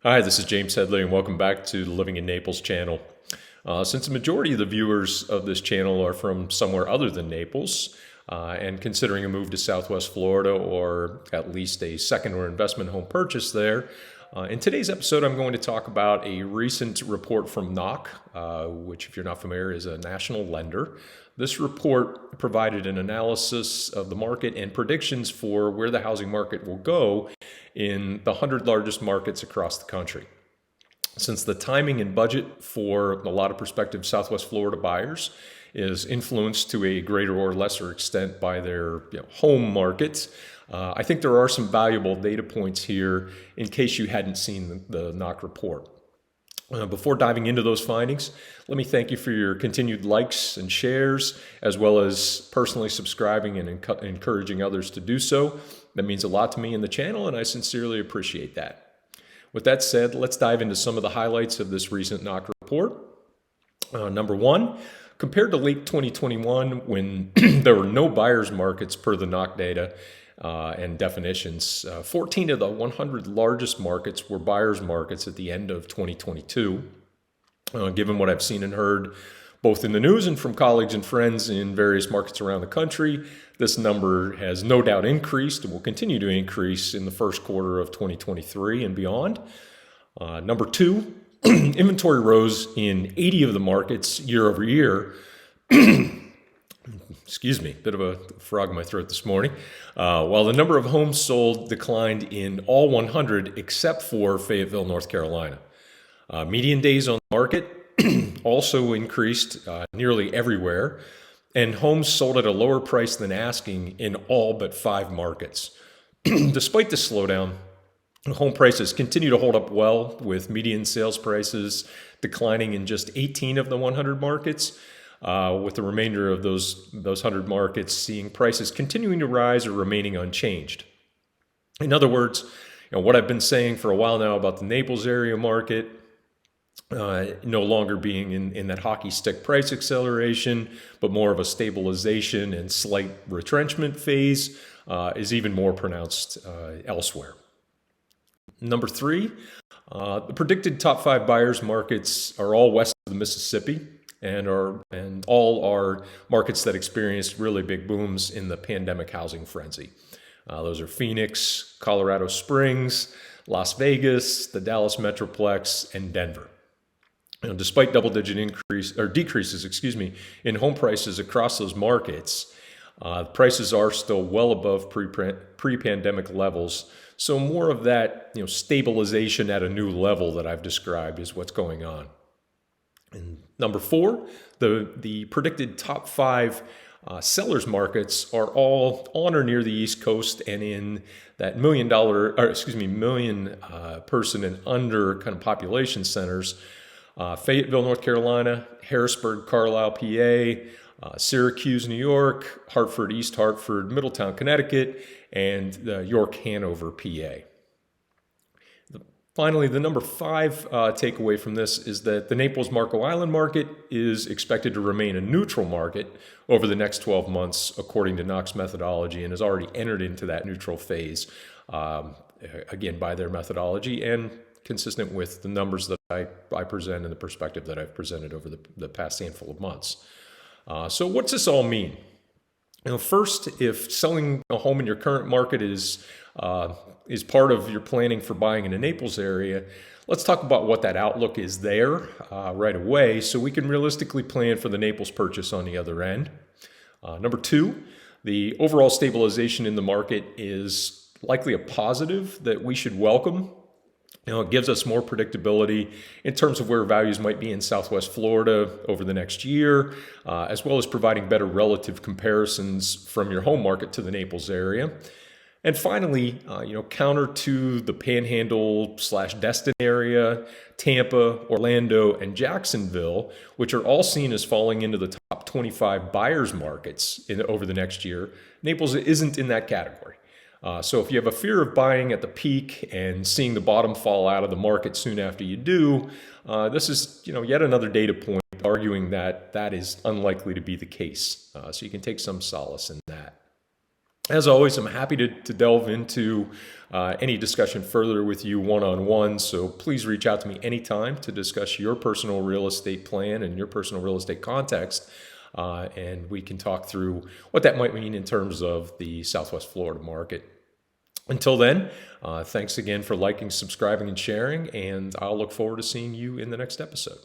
Hi, this is James Headley, and welcome back to the Living in Naples channel. Since the majority of the viewers of this channel are from somewhere other than Naples, and considering a move to Southwest Florida or at least a second or investment home purchase there, in today's episode I'm going to talk about a recent report from NOC, which if you're not familiar is a national lender. This report provided an analysis of the market and predictions for where the housing market will go in the 100 largest markets across the country. Since the timing and budget for a lot of prospective Southwest Florida buyers is influenced to a greater or lesser extent by their home markets, I think there are some valuable data points here in case you hadn't seen the NOC report. Before diving into those findings, let me thank you for your continued likes and shares, as well as personally subscribing and encouraging others to do so. That means a lot to me and the channel, and I sincerely appreciate that. With that said, let's dive into some of the highlights of this recent NOC report. Number one, compared to late 2021, when there were no buyer's markets per the NOC data and definitions, 14 of the 100 largest markets were buyer's markets at the end of 2022. Given what I've seen and heard, both in the news and from colleagues and friends in various markets around the country, this number has no doubt increased and will continue to increase in the first quarter of 2023 and beyond. Number two, inventory rose in 80 of the markets year over year. Excuse me, bit of a frog in my throat this morning. While the number of homes sold declined in all 100 except for Fayetteville, North Carolina. Median days on the market also increased nearly everywhere, and homes sold at a lower price than asking in all but 5 markets. Despite the slowdown, home prices continue to hold up well, with median sales prices declining in just 18 of the 100 markets, with the remainder of those 100 markets seeing prices continuing to rise or remaining unchanged. In other words, what I've been saying for a while now about the Naples area market, no longer being in that hockey stick price acceleration, but more of a stabilization and slight retrenchment phase, is even more pronounced elsewhere. Number three, the predicted top 5 buyers markets are all west of the Mississippi and all are markets that experienced really big booms in the pandemic housing frenzy. Those are Phoenix, Colorado Springs, Las Vegas, the Dallas Metroplex, and Denver. Despite double-digit decreases, in home prices across those markets, prices are still well above pre-pandemic levels. So more of that, stabilization at a new level that I've described is what's going on. And number 4, the predicted top 5 sellers markets are all on or near the East Coast and in that million person and under kind of population centers. Fayetteville, North Carolina, Harrisburg, Carlisle, PA, Syracuse, New York, Hartford, East Hartford, Middletown, Connecticut, and York, Hanover, PA. Finally, the number 5 takeaway from this is that the Naples-Marco Island market is expected to remain a neutral market over the next 12 months, according to NOC's methodology, and has already entered into that neutral phase, again, by their methodology, and consistent with the numbers that I present and the perspective that I've presented over the past handful of months. So what's this all mean? First, if selling a home in your current market is part of your planning for buying in the Naples area, let's talk about what that outlook is there right away so we can realistically plan for the Naples purchase on the other end. Number 2, the overall stabilization in the market is likely a positive that we should welcome. It gives us more predictability in terms of where values might be in Southwest Florida over the next year, as well as providing better relative comparisons from your home market to the Naples area. And finally, counter to the Panhandle/Destin area, Tampa, Orlando, and Jacksonville, which are all seen as falling into the top 25 buyers markets over the next year, Naples isn't in that category. So if you have a fear of buying at the peak and seeing the bottom fall out of the market soon after you do, this is yet another data point arguing that that is unlikely to be the case. So you can take some solace in that. As always, I'm happy to delve into any discussion further with you one-on-one, so please reach out to me anytime to discuss your personal real estate plan and your personal real estate context, and we can talk through what that might mean in terms of the Southwest Florida market. Until then, thanks again for liking, subscribing, and sharing, and I'll look forward to seeing you in the next episode.